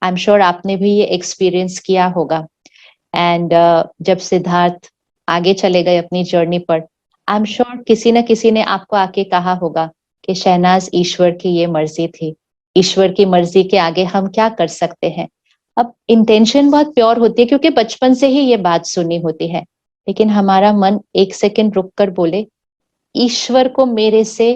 I am sure आपने भी ये एक्सपीरियंस किया होगा। एंड जब सिद्धार्थ आगे चले गए अपनी जर्नी पर, आई एम श्योर किसी न किसी ने आपको आके कहा होगा कि शहनाज, ईश्वर की ये मर्जी थी, ईश्वर की मर्जी के आगे हम क्या कर सकते हैं। अब इंटेंशन बहुत प्योर होती है क्योंकि बचपन से ही ये बात सुनी होती है, लेकिन हमारा मन एक सेकंड रुक कर बोले, ईश्वर को मेरे से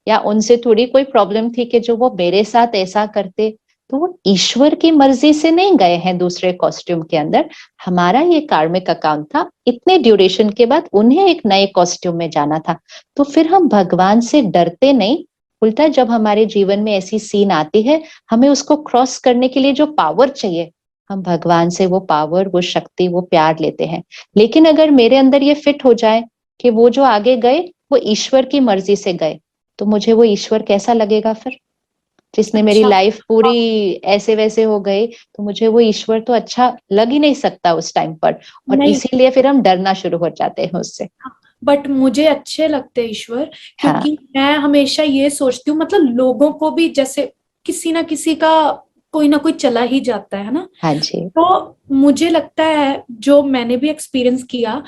या उनसे थोड़ी कोई प्रॉब्लम थी कि जो वो मेरे साथ ऐसा करते, तो वो ईश्वर की मर्जी से नहीं गए हैं दूसरे कॉस्ट्यूम के अंदर। हमारा ये कार्मिक अकाउंट था, इतने ड्यूरेशन के बाद उन्हें एक नए कॉस्ट्यूम में जाना था। तो फिर हम भगवान से डरते नहीं, उल्टा जब हमारे जीवन में ऐसी सीन आती है, हमें उसको क्रॉस करने के लिए जो पावर चाहिए, हम भगवान से वो पावर, वो शक्ति, वो प्यार लेते हैं। लेकिन अगर मेरे अंदर ये फिट हो जाए कि वो जो आगे गए वो ईश्वर की मर्जी से गए, तो मुझे वो ईश्वर कैसा लगेगा फिर, जिसने मेरी अच्छा, लाइफ पूरी ऐसे वैसे हो गई, तो मुझे वो ईश्वर तो अच्छा लग ही नहीं सकता उस टाइम पर। और नहीं, इसीलिए फिर हम डरना शुरू हो जाते हैं उससे। बट मुझे अच्छे लगते हैं ईश्वर, हाँ, क्योंकि मैं हमेशा ये सोचती हूँ, मतलब लोगों को भी जैसे किसी ना किसी का कोई ना कोई चला ही जाता है ना। हाँ जी, तो मुझे लगता है, जो मैंने भी एक्सपीरियंस किया,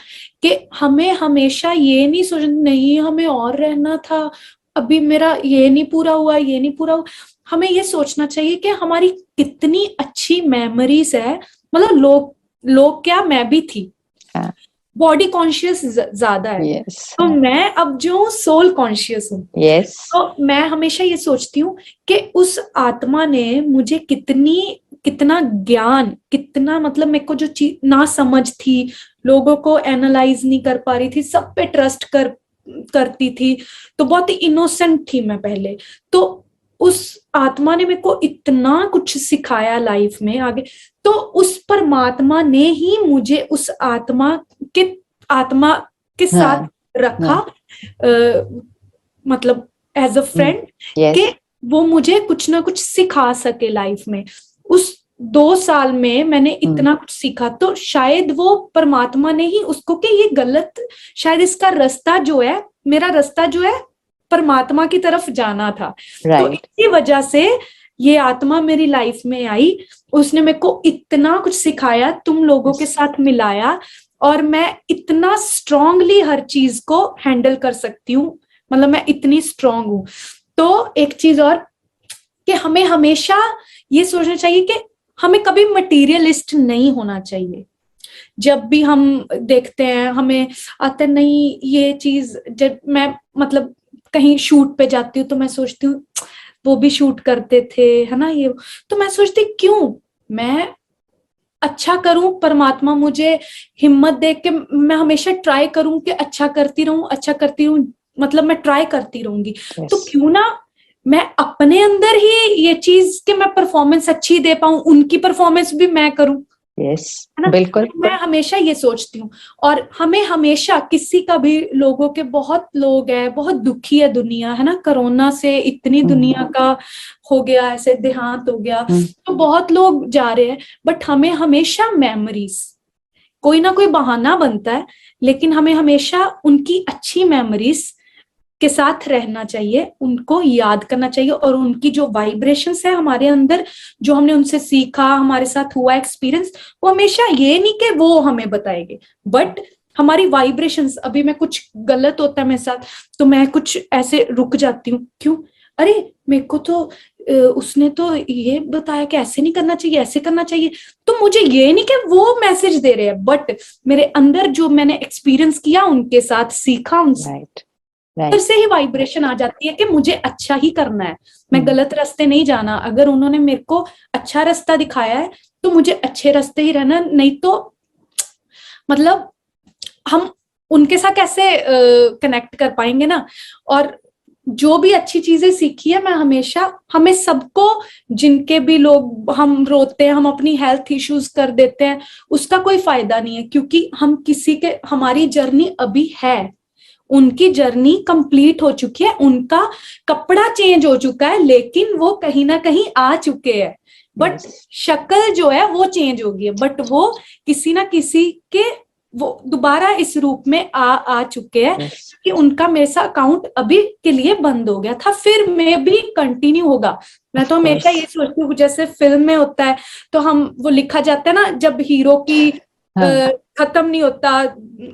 कि हमें हमेशा ये नहीं सोचना नहीं हमें और रहना था, अभी मेरा ये नहीं पूरा हुआ, ये नहीं पूरा हुआ। हमें ये सोचना चाहिए कि हमारी कितनी अच्छी मेमोरीज है। मतलब लोग लोग क्या, मैं भी थी। हाँ, बॉडी कॉन्शियस ज्यादा है, यस, तो मैं अब जो हूँ सोल कॉन्शियस हूँ। यस, तो मैं हमेशा ये सोचती हूँ कि उस आत्मा ने मुझे कितना ज्ञान, कितना, मतलब मेरे को जो चीज ना समझ थी, लोगों को एनालाइज नहीं कर पा रही थी, सब पे ट्रस्ट करती थी, तो बहुत ही इनोसेंट थी मैं पहले। तो उस आत्मा ने मेरे को इतना कुछ सिखाया लाइफ में आगे। तो उस परमात्मा ने ही मुझे उस के आत्मा के हाँ, साथ रखा, हाँ, मतलब एज अ फ्रेंड, यस, कि वो मुझे कुछ ना कुछ सिखा सके लाइफ में। उस 2 साल में मैंने इतना कुछ सीखा, तो शायद वो परमात्मा ने ही उसको, कि ये गलत, शायद इसका रास्ता जो है, मेरा रास्ता जो है परमात्मा की तरफ जाना था। तो राइट, इसी वजह से ये आत्मा मेरी लाइफ में आई, उसने मेरे को इतना कुछ सिखाया, तुम लोगों के साथ मिलाया, और मैं इतना स्ट्रांगली हर चीज को हैंडल कर सकती हूँ। मतलब मैं इतनी स्ट्रांग हूँ। तो एक चीज और, कि हमें हमेशा ये सोचना चाहिए कि हमें कभी मटीरियलिस्ट नहीं होना चाहिए। जब भी हम देखते हैं, हमें आता नहीं ये चीज, जब मैं मतलब कहीं शूट पे जाती हूँ तो मैं सोचती हूँ वो भी शूट करते थे, है ना ये। तो मैं सोचती क्यों मैं अच्छा करूं, परमात्मा मुझे हिम्मत दे के मैं हमेशा ट्राई करूं कि अच्छा करती रहूं, अच्छा करती रहूं, मतलब मैं ट्राई करती रहूंगी। तो यस, क्यों ना मैं अपने अंदर ही ये चीज कि मैं परफॉर्मेंस अच्छी दे पाऊं, उनकी परफॉर्मेंस भी मैं करूं, यस, है ना। बिल्कुल, तो मैं हमेशा ये सोचती हूँ। और हमें हमेशा किसी का भी, लोगों के बहुत लोग हैं, बहुत दुखी है दुनिया, है ना, कोरोना से इतनी दुनिया का हो गया, ऐसे देहांत हो गया, तो बहुत लोग जा रहे हैं। बट हमें हमेशा मेमोरीज, कोई ना कोई बहाना बनता है, लेकिन हमें हमेशा उनकी अच्छी मेमोरीज के साथ रहना चाहिए, उनको याद करना चाहिए, और उनकी जो वाइब्रेशंस है हमारे अंदर, जो हमने उनसे सीखा, हमारे साथ हुआ एक्सपीरियंस, वो हमेशा ये नहीं कि वो हमें बताएंगे, बट हमारी वाइब्रेशंस। अभी मैं कुछ गलत होता है मेरे साथ, तो मैं कुछ ऐसे रुक जाती हूँ, क्यों, अरे मेरे को तो उसने तो ये बताया कि ऐसे नहीं करना चाहिए, ऐसे करना चाहिए। तो मुझे ये नहीं कि वो मैसेज दे रहे हैं, बट मेरे अंदर जो मैंने एक्सपीरियंस किया, उनके साथ सीखा, उनसे राइट, फिर राइट, से ही वाइब्रेशन आ जाती है कि मुझे अच्छा ही करना है, मैं गलत रास्ते नहीं जाना। अगर उन्होंने मेरे को अच्छा रास्ता दिखाया है, तो मुझे अच्छे रास्ते ही रहना, नहीं तो मतलब हम उनके साथ कैसे कनेक्ट कर पाएंगे ना। और जो भी अच्छी चीजें सीखी है, मैं हमेशा, हमें सबको, जिनके भी लोग हम रोते हैं, हम अपनी हेल्थ इश्यूज कर देते हैं, उसका कोई फायदा नहीं है, क्योंकि हम किसी के, हमारी जर्नी अभी है, उनकी जर्नी कंप्लीट हो चुकी है, उनका कपड़ा चेंज हो चुका है, लेकिन वो कहीं ना कहीं आ चुके हैं। बट यस, शक्ल जो है वो चेंज होगी है, बट वो किसी ना किसी के, वो दोबारा इस रूप में आ चुके हैं, यस, कि उनका मेरे साथ अकाउंट अभी के लिए बंद हो गया था, फिर में भी कंटिन्यू होगा। मैं Of तो हमेशा course. ये सोचती हूँ, जैसे फिल्म में होता है तो हम वो लिखा जाता है ना, जब हीरो की हाँ. खत्म नहीं होता,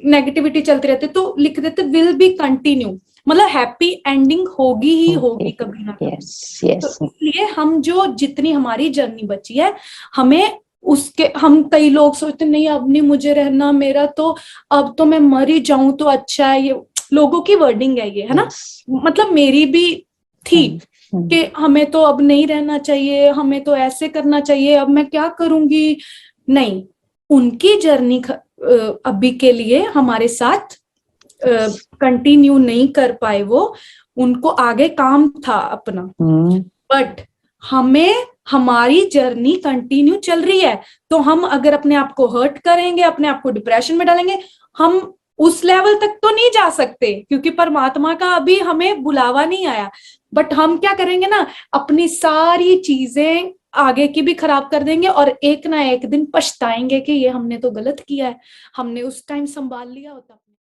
नेगेटिविटी चलती रहती है, तो लिख देते विल बी कंटिन्यू, मतलब हैप्पी एंडिंग होगी ही होगी Okay. कभी ना कभी। Yes, तो yes. इसलिए हम जो जितनी हमारी जर्नी बची है, हमें उसके, हम कई लोग सोचते नहीं अब नहीं मुझे रहना, मेरा तो अब तो मैं मर ही जाऊं तो अच्छा है, ये लोगों की वर्डिंग है ये, है ना, Yes. मतलब मेरी भी थी हम्म. कि हमें तो अब नहीं रहना चाहिए, हमें तो ऐसे करना चाहिए, अब मैं क्या करूंगी। नहीं, उनकी जर्नी अभी के लिए हमारे साथ कंटिन्यू नहीं कर पाए, वो उनको आगे काम था अपना, हम्म. बट हमें हमारी जर्नी कंटिन्यू चल रही है। तो हम अगर अपने आप को हर्ट करेंगे, अपने आप को डिप्रेशन में डालेंगे, हम उस लेवल तक तो नहीं जा सकते, क्योंकि परमात्मा का अभी हमें बुलावा नहीं आया। बट हम क्या करेंगे ना, अपनी सारी चीजें आगे की भी खराब कर देंगे, और एक ना एक दिन पछताएंगे कि ये हमने तो गलत किया है, हमने उस टाइम संभाल लिया होता।